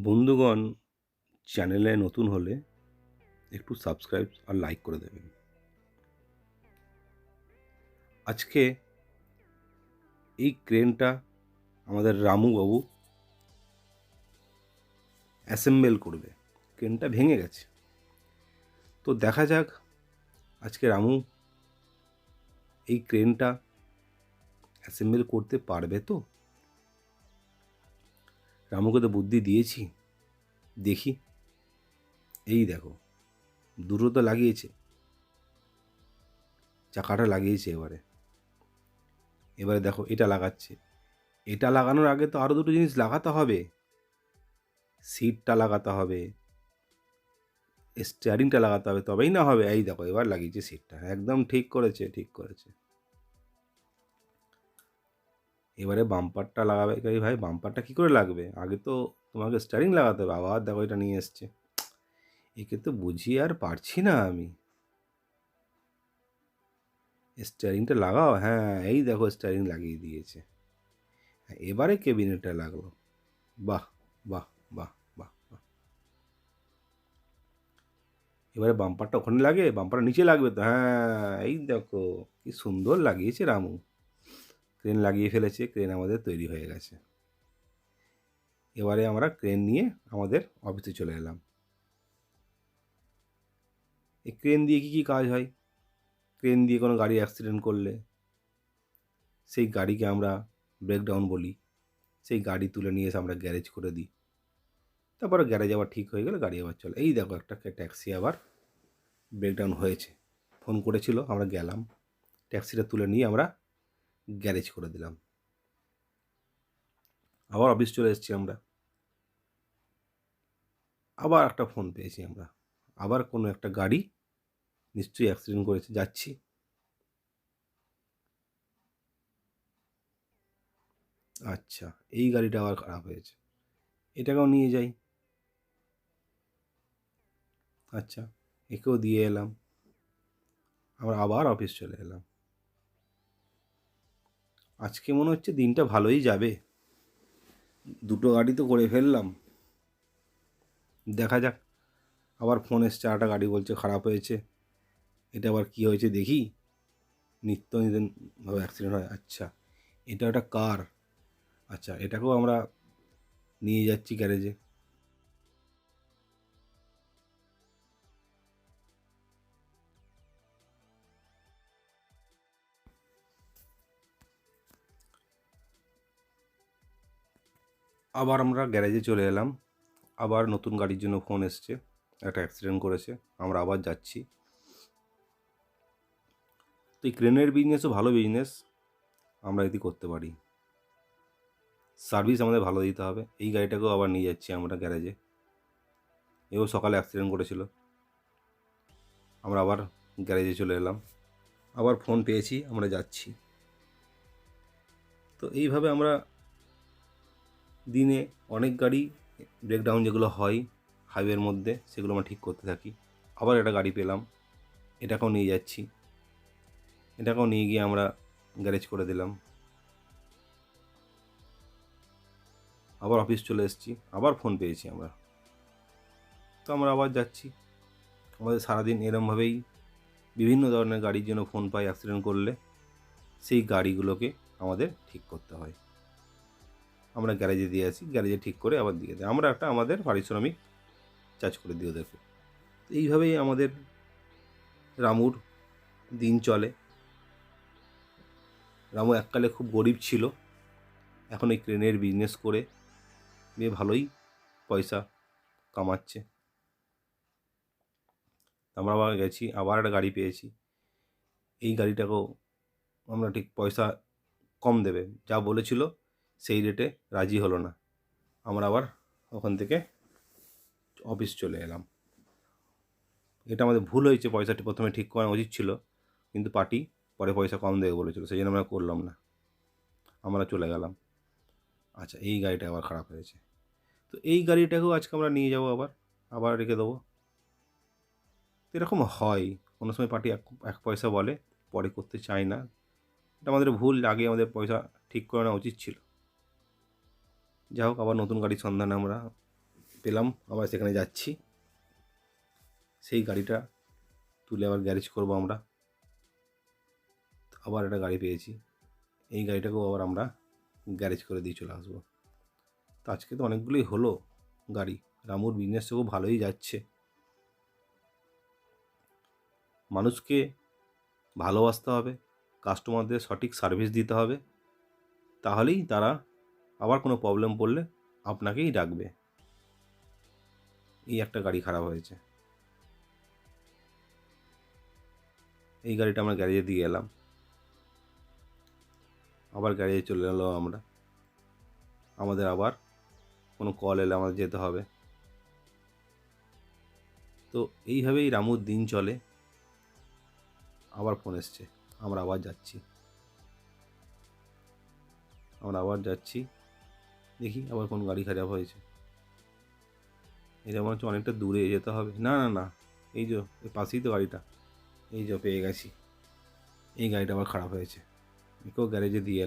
বন্ধুগণ, চ্যানেলে নতুন হলে একটু সাবস্ক্রাইব আর লাইক করে দেবেন। আজকে এই ক্রেনটা আমাদের রামুবাবু অ্যাসেম্বল করবে। ক্রেনটা ভেঙে গেছে, তো দেখা যাক আজকে রামু এই ক্রেনটা অ্যাসেম্বল করতে পারবে তো। রামুকে তো বুদ্ধি দিয়েছি, দেখি। এই দেখো, দুটো তো লাগিয়েছে, চাকাটা লাগিয়েছে। এবারে দেখো এটা লাগাচ্ছে। এটা লাগানোর আগে তো আরও দুটো জিনিস লাগাতে হবে। সিটটা লাগাতে হবে, স্টিয়ারিংটা লাগাতে হবে, তবেই না হবে। এই দেখো, এবার লাগিয়েছে সিটটা, একদম ঠিক করেছে, ঠিক করেছে। এবারে বাম্পারটা লাগাবে। এই ভাই, বাম্পারটা কী করে লাগবে? আগে তো তোমাকে স্টিয়ারিং লাগাতে হবে। আবার দেখো এটা নিয়ে এসছে। একে তো বুঝিয়ে আর পারছি না আমি। স্টিয়ারিংটা লাগাও। হ্যাঁ, এই দেখো স্টিয়ারিং লাগিয়ে দিয়েছে। এবারে কেবিনেটটা লাগলো। বাহ বাহ বাহ বাহ বাহ। এবারে বাম্পারটা ওখানে লাগে, বাম্পারটা নিচে লাগবে তো। হ্যাঁ, এই দেখো কি সুন্দর লাগিয়েছে রামু। ক্রেন লাগিয়ে ফেলেছে, ক্রেন আমাদের তৈরি হয়ে গেছে। এবারে আমরা ক্রেন নিয়ে আমাদের অফিসে চলে এলাম। এই ক্রেন দিয়ে কী কী কাজ হয়? ক্রেন দিয়ে কোনো গাড়ি অ্যাক্সিডেন্ট করলে সেই গাড়িকে আমরা ব্রেকডাউন বলি। সেই গাড়ি তুলে নিয়ে এসে আমরা গ্যারেজ করে দিই। তারপরে গ্যারেজ আবার ঠিক হয়ে গেলে গাড়ি আবার চলে। এই দেখো, একটা ট্যাক্সি আবার ব্রেকডাউন হয়েছে, ফোন করেছিল, আমরা গেলাম, ট্যাক্সিটা তুলে নিয়ে আমরা গ্যারেজ করে দিলাম। আবার অফিস চলে এসেছি আমরা। আবার একটা ফোন পেয়েছি আমরা, আবার কোনো একটা গাড়ি নিশ্চয়ই অ্যাক্সিডেন্ট করেছে। যাচ্ছি, আচ্ছা এই গাড়িটা আবার খারাপ হয়েছে, এটাকেও নিয়ে যাই। আচ্ছা, একেও দিয়ে এলাম। আমরা আবার অফিস চলে এলাম। আজকে মনে হচ্ছে দিনটা ভালোই যাবে। দুটো গাড়ি তো করে ফেললাম। দেখা যাক। আবার ফোন এসছে, একটা গাড়ি বলছে খারাপ হয়েছে। এটা আবার কী হয়েছে দেখি। নিত্য নতুনভাবে অ্যাক্সিডেন্ট হয়। আচ্ছা, এটা একটা কার। আচ্ছা, এটাকেও আমরা নিয়ে যাচ্ছি গ্যারেজে। আবার আমরা গ্যারেজে চলে এলাম। আবার নতুন গাড়ির জন্য ফোন এসছে, একটা অ্যাক্সিডেন্ট করেছে, আমরা আবার যাচ্ছি। তো এই ক্রেনের বিজনেসও ভালো বিজনেস, আমরা যদি করতে পারি। সার্ভিস আমাদের ভালো দিতে হবে। এই গাড়িটাকেও আবার নিয়ে যাচ্ছি আমরা গ্যারেজে। এও সকালে অ্যাক্সিডেন্ট করেছিল। আমরা আবার গ্যারেজে চলে এলাম। আবার ফোন পেয়েছি, আমরা যাচ্ছি। তো এইভাবে আমরা দিনে অনেক গাড়ি ব্রেকডাউন যেগুলো হয় হাইওয়ের মধ্যে, সেগুলো আমরা ঠিক করতে থাকি। আবার একটা গাড়ি পেলাম, এটাকেও নিয়ে যাচ্ছি। এটাকেও নিয়ে গিয়ে আমরা গ্যারেজ করে দিলাম। আবার অফিস চলে এসেছি, আবার ফোন পেয়েছি আমরা। তো আমরা আবার যাচ্ছি। আমাদের সারাদিন এরমভাবেই বিভিন্ন ধরনের গাড়ির জন্য ফোন পাই অ্যাক্সিডেন্ট করলে। সেই গাড়িগুলোকে আমাদের ঠিক করতে হয়। আমরা গ্যারেজে দিয়ে আসি, গ্যারেজে ঠিক করে আবার দিয়ে দেয়। আমরা একটা আমাদের পারিশ্রমিক চার্জ করে দিই ওদেরকে। তো এইভাবেই আমাদের রামুর দিন চলে। রামু এককালে খুব গরিব ছিল, এখন এই ক্রেনের বিজনেস করে বেশ ভালোই পয়সা কামাচ্ছে। আমরা আবার গেছি, আবার একটা গাড়ি পেয়েছি। এই গাড়িটাকেও আমরা ঠিক পয়সা কম দেবে, যা বলেছিল সেই রেটে রাজি হলো না। আমরা আবার ওখান থেকে অফিস চলে এলাম। এটা আমাদের ভুল হয়েছে, পয়সাটি প্রথমে ঠিক করা উচিত ছিল, কিন্তু পার্টি পরে পয়সা কম দেবে বলেছিল, সেই জন্য আমরা করলাম না, আমরা চলে গেলাম। আচ্ছা, এই গাড়িটা আবার খারাপ হয়েছে। তো এই গাড়িটাকেও আজকে আমরা নিয়ে যাব, আবার আবার রেখে দেবো। এরকম হয়, কোনো সময় পার্টি এক এক পয়সা বলে, পরে করতে চায় না। এটা আমাদের ভুল, আগে আমাদের পয়সা ঠিক করে নেওয়া উচিত ছিল। যাই হোক, আবার নতুন গাড়ির সন্ধানে আমরা পেলাম, আবার সেখানে যাচ্ছি। সেই গাড়িটা তুলে আবার গ্যারেজ করব আমরা। আবার একটা গাড়ি পেয়েছি, এই গাড়িটাকেও আবার আমরা গ্যারেজ করে দিয়ে চলে আসবো। তো আজকে তো অনেকগুলোই হলো গাড়ি। রামুর বিজনেসটা খুব ভালোই যাচ্ছে। মানুষকে ভালোবাসতে হবে, কাস্টমারদের সঠিক সার্ভিস দিতে হবে, তাহলেই তারা আবার কোনো প্রবলেম পড়লে আপনাকেই ডাকবে। এই একটা গাড়ি খারাপ হয়েছে, এই গাড়িটা আমরা গ্যারেজে দিয়ে এলাম, আবার গ্যারেজে চলে এলো আমরা। আমাদের আবার কোনো কল এলে আমাদের যেতে হবে। তো এইভাবেই রামুর দিন চলে। আবার ফোন এসছে, আমরা আবার যাচ্ছি। দেখি আবার কোন গাড়ি খারাপ হয়েছে। এটা মনে হচ্ছে অনেকটা দূরে যেতে হবে। না না না, এই যে এই পাশেই তো গাড়িটা, এই যে পেয়ে গেছি। এই গাড়িটা আবার খারাপ হয়েছে, একেও গ্যারেজে দিয়ে এলাম।